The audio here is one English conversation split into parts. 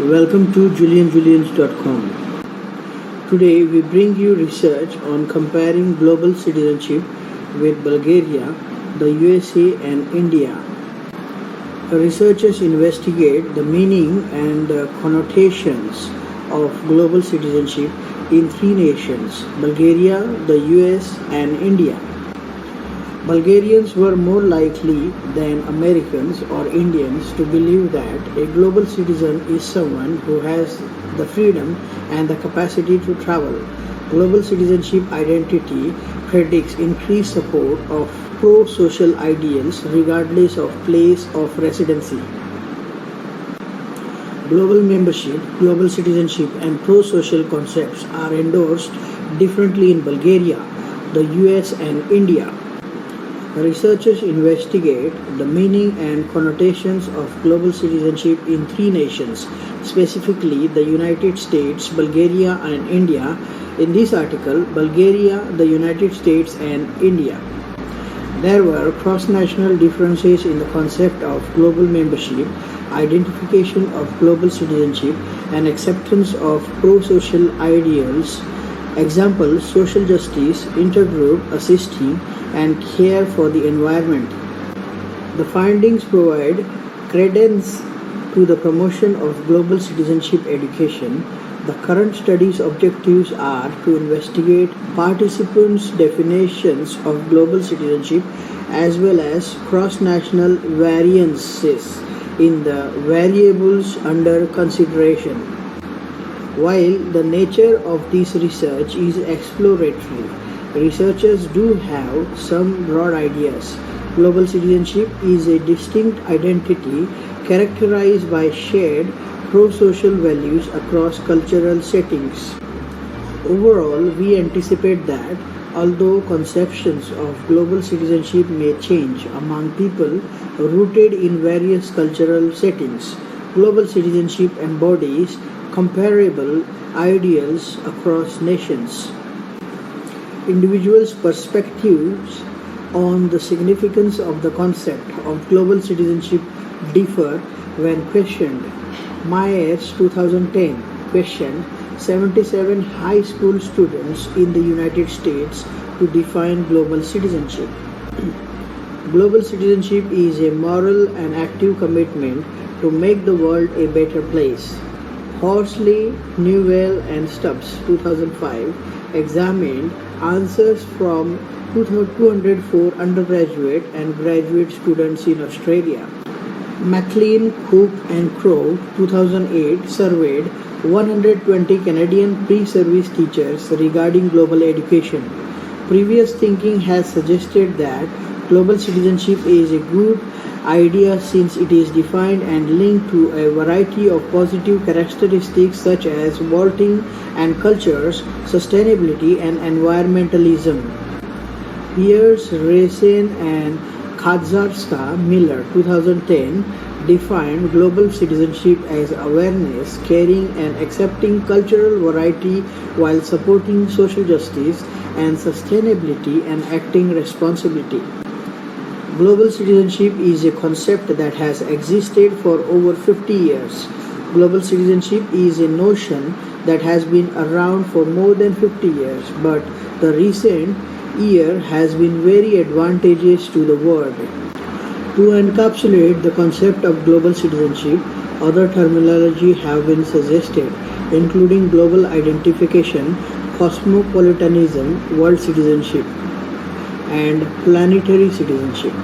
Welcome to julianjulians.com. Today we bring you research on comparing global citizenship with Bulgaria, the USA and India. Researchers investigate the meaning and the connotations of global citizenship in three nations, Bulgaria, the US and India. Bulgarians were more likely than Americans or Indians to believe that a global citizen is someone who has the freedom and the capacity to travel. Global citizenship identity predicts increased support of pro-social ideals regardless of place of residency. Global membership, global citizenship and pro-social concepts are endorsed differently in Bulgaria, the US and India. Researchers investigate the meaning and connotations of global citizenship in three nations, specifically the United States, Bulgaria and India. In this article, Bulgaria, the United States and India. There were cross-national differences in the concept of global membership, identification of global citizenship and acceptance of pro-social ideals. Examples: social justice, intergroup assisting, and care for the environment. The findings provide credence to the promotion of global citizenship education. The current study's objectives are to investigate participants' definitions of global citizenship as well as cross-national variances in the variables under consideration. While the nature of this research is exploratory, researchers do have some broad ideas. Global citizenship is a distinct identity characterized by shared pro-social values across cultural settings. Overall, we anticipate that although conceptions of global citizenship may change among people rooted in various cultural settings, global citizenship embodies comparable ideals across nations. Individuals' perspectives on the significance of the concept of global citizenship differ when questioned. Myers 2010 questioned 77 high school students in the United States to define global citizenship. Global citizenship is a moral and active commitment to make the world a better place. Horsley, Newell and Stubbs 2005 examined answers from 204 undergraduate and graduate students in Australia. McLean, Cook and Crow 2008 surveyed 120 Canadian pre-service teachers regarding global education. Previous thinking has suggested that global citizenship is a good idea since it is defined and linked to a variety of positive characteristics such as vaulting and cultures, sustainability and environmentalism. Pierce, Racine and Kadzarska Miller 2010 defined global citizenship as awareness, caring and accepting cultural variety while supporting social justice and sustainability and acting responsibility. Global citizenship is a concept that has existed for over 50 years. Global citizenship is a notion that has been around for more than 50 years, but the recent year has been very advantageous to the world. To encapsulate the concept of global citizenship, other terminology have been suggested, including global identification, cosmopolitanism, world citizenship, and planetary citizenship.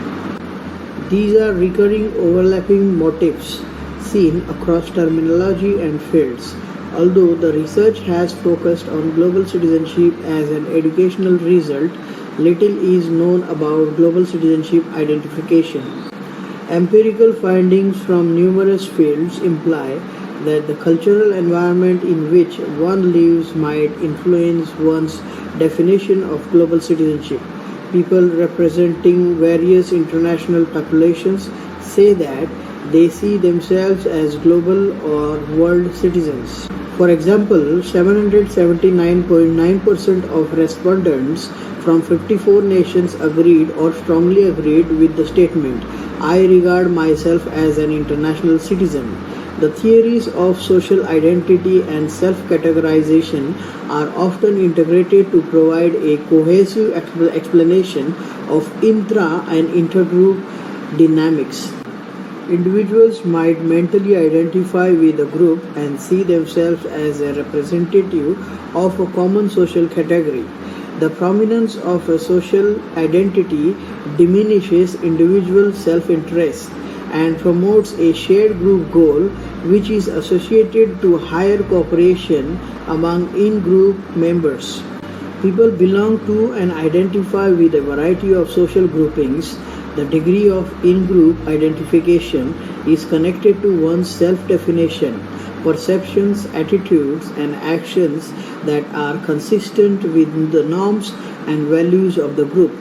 These are recurring overlapping motifs seen across terminology and fields. Although the research has focused on global citizenship as an educational result, little is known about global citizenship identification. Empirical findings from numerous fields imply that the cultural environment in which one lives might influence one's definition of global citizenship. People representing various international populations say that they see themselves as global or world citizens. For example, 779.9% of respondents from 54 nations agreed or strongly agreed with the statement, "I regard myself as an international citizen." The theories of social identity and self-categorization are often integrated to provide a cohesive explanation of intra and intergroup dynamics. Individuals might mentally identify with a group and see themselves as a representative of a common social category. The prominence of a social identity diminishes individual self interest and promotes a shared group goal which is associated to higher cooperation among in group members. People belong to and identify with a variety of social groupings. The degree of in group identification is connected to one's self definition, perceptions, attitudes, and actions that are consistent with the norms and values of the group.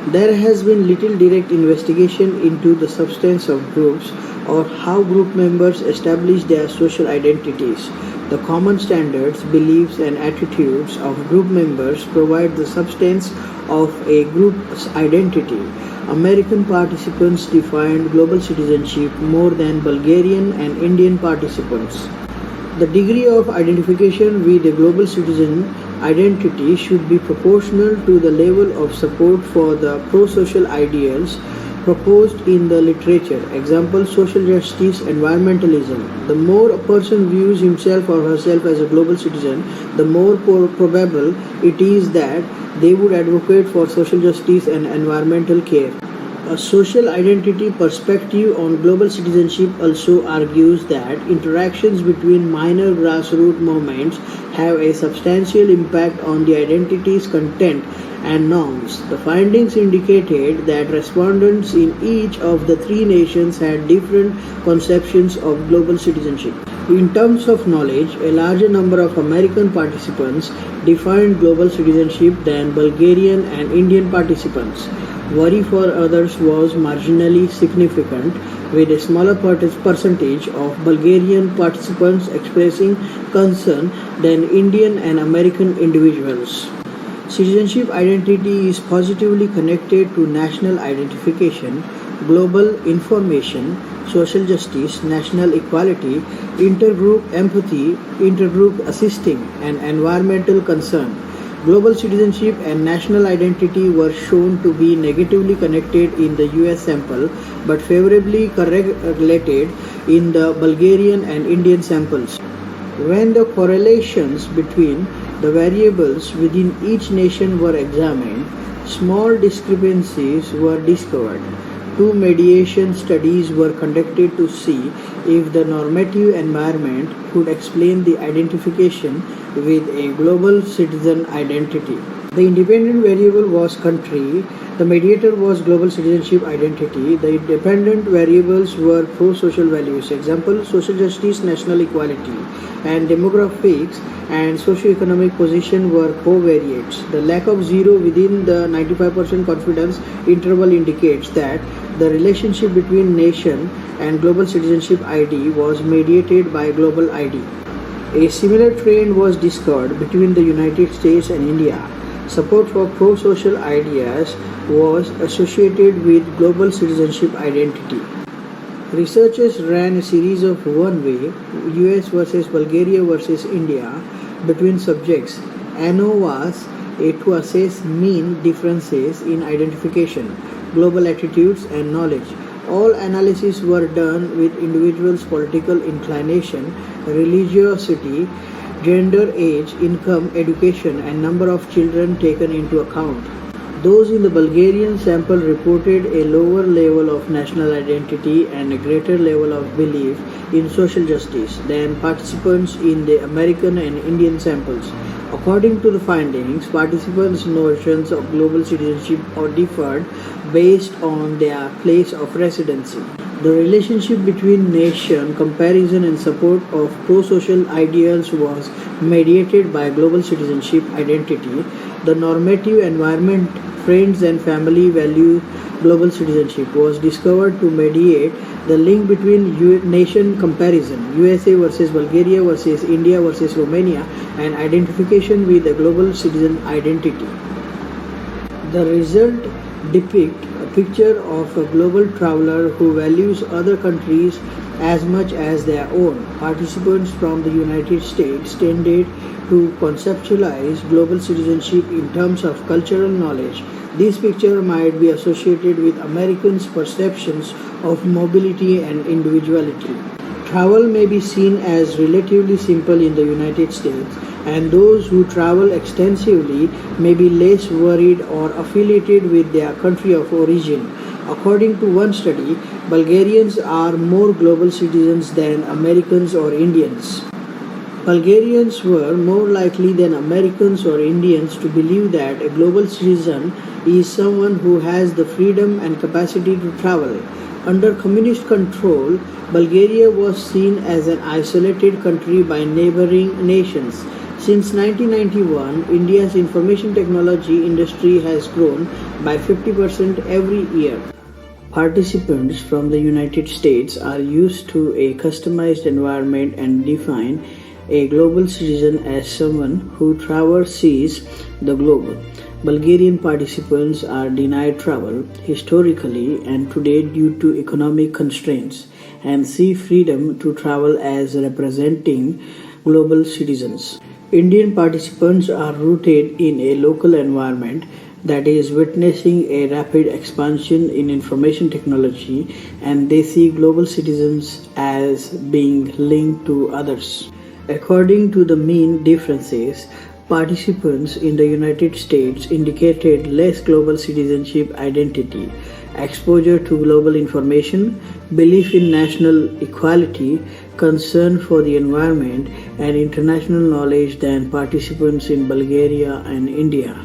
There has been little direct investigation into the substance of groups or how group members establish their social identities. The common standards, beliefs, and attitudes of group members provide the substance of a group's identity. American participants defined global citizenship more than Bulgarian and Indian participants. The degree of identification with a global citizen identity should be proportional to the level of support for the pro-social ideals proposed in the literature. Example, social justice, environmentalism. The more a person views himself or herself as a global citizen, the more probable it is that they would advocate for social justice and environmental care. A social identity perspective on global citizenship also argues that interactions between minor grassroots movements have a substantial impact on the identity's content and norms. The findings indicated that respondents in each of the three nations had different conceptions of global citizenship. In terms of knowledge, a larger number of American participants defined global citizenship than Bulgarian and Indian participants. Worry for others was marginally significant, with a smaller percentage of Bulgarian participants expressing concern than Indian and American individuals. Citizenship identity is positively connected to national identification, global information, social justice, national equality, intergroup empathy, intergroup assisting, and environmental concern. Global citizenship and national identity were shown to be negatively connected in the US sample but favorably correlated in the Bulgarian and Indian samples. When the correlations between the variables within each nation were examined, small discrepancies were discovered. Two mediation studies were conducted to see if the normative environment could explain the identification with a global citizen identity. The independent variable was country, the mediator was global citizenship identity, the dependent variables were pro-social values, example, social justice, national equality, and demographics and socio-economic position were covariates. The lack of zero within the 95% confidence interval indicates that the relationship between nation and global citizenship ID was mediated by global ID. A similar trend was discovered between the United States and India. Support for pro-social ideas was associated with global citizenship identity. Researchers ran a series of one-way US versus Bulgaria versus India between subjects ANOVAs to assess mean differences in identification, global attitudes, and knowledge. All analyses were done with individuals' political inclination, religiosity, gender, age, income, education, and number of children taken into account. Those in the Bulgarian sample reported a lower level of national identity and a greater level of belief in social justice than participants in the American and Indian samples. According to the findings, participants' notions of global citizenship differed based on their place of residency. The relationship between nation comparison and support of pro-social ideals was mediated by global citizenship identity. The normative environment, friends and family value global citizenship was discovered to mediate the link between nation comparison, USA versus Bulgaria versus India versus Romania, and identification with a global citizen identity. The result depict a picture of a global traveler who values other countries' as much as their own. Participants from the United States tended to conceptualize global citizenship in terms of cultural knowledge. This picture might be associated with Americans' perceptions of mobility and individuality. Travel may be seen as relatively simple in the United States, and those who travel extensively may be less worried or affiliated with their country of origin. According to one study, Bulgarians are more global citizens than Americans or Indians. Bulgarians were more likely than Americans or Indians to believe that a global citizen is someone who has the freedom and capacity to travel. Under communist control, Bulgaria was seen as an isolated country by neighboring nations. Since 1991, India's information technology industry has grown by 50% every year. Participants from the United States are used to a customized environment and define a global citizen as someone who traverses the globe. Bulgarian participants are denied travel historically and today due to economic constraints and see freedom to travel as representing global citizens. Indian participants are rooted in a local environment that is witnessing a rapid expansion in information technology, and they see global citizens as being linked to others. According to the mean differences, participants in the United States indicated less global citizenship identity, exposure to global information, belief in national equality, concern for the environment, and international knowledge than participants in Bulgaria and India.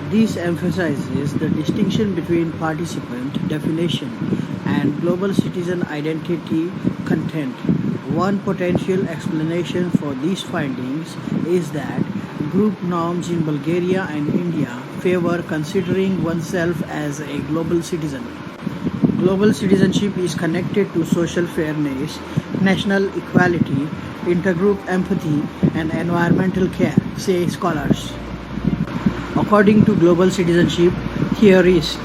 This emphasizes the distinction between participant definition and global citizen identity content. One potential explanation for these findings is that group norms in Bulgaria and India favor considering oneself as a global citizen. Global citizenship is connected to social fairness, national equality, intergroup empathy, and environmental care, say scholars. According to global citizenship theorists,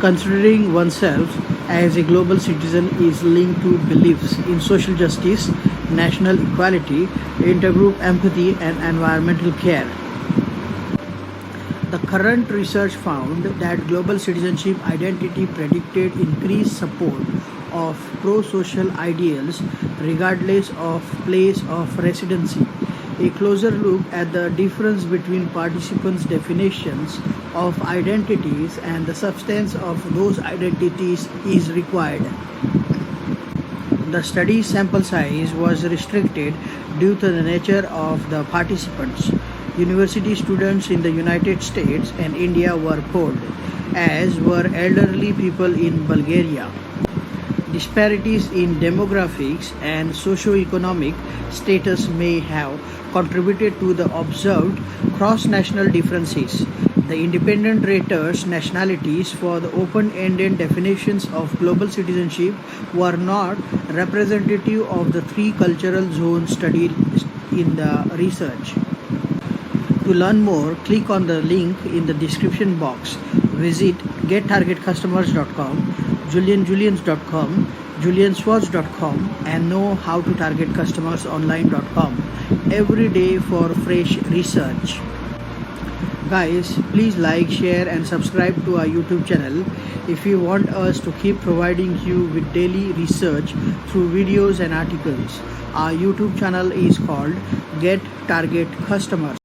considering oneself as a global citizen is linked to beliefs in social justice, national equality, intergroup empathy, and environmental care. The current research found that global citizenship identity predicted increased support of pro-social ideals regardless of place of residency. A closer look at the difference between participants' definitions of identities and the substance of those identities is required. The study's sample size was restricted due to the nature of the participants. University students in the United States and India were polled, as were elderly people in Bulgaria. Disparities in demographics and socio-economic status may have contributed to the observed cross-national differences. The independent raters' nationalities for the open-ended definitions of global citizenship were not representative of the three cultural zones studied in the research. To learn more, click on the link in the description box. Visit gettargetcustomers.com, julianjulians.com, julianswartz.com, and know how to target customers online.com every day for fresh research. Guys, please like, share, and subscribe to our YouTube channel if you want us to keep providing you with daily research through videos and articles. Our YouTube channel is called Get Target Customers.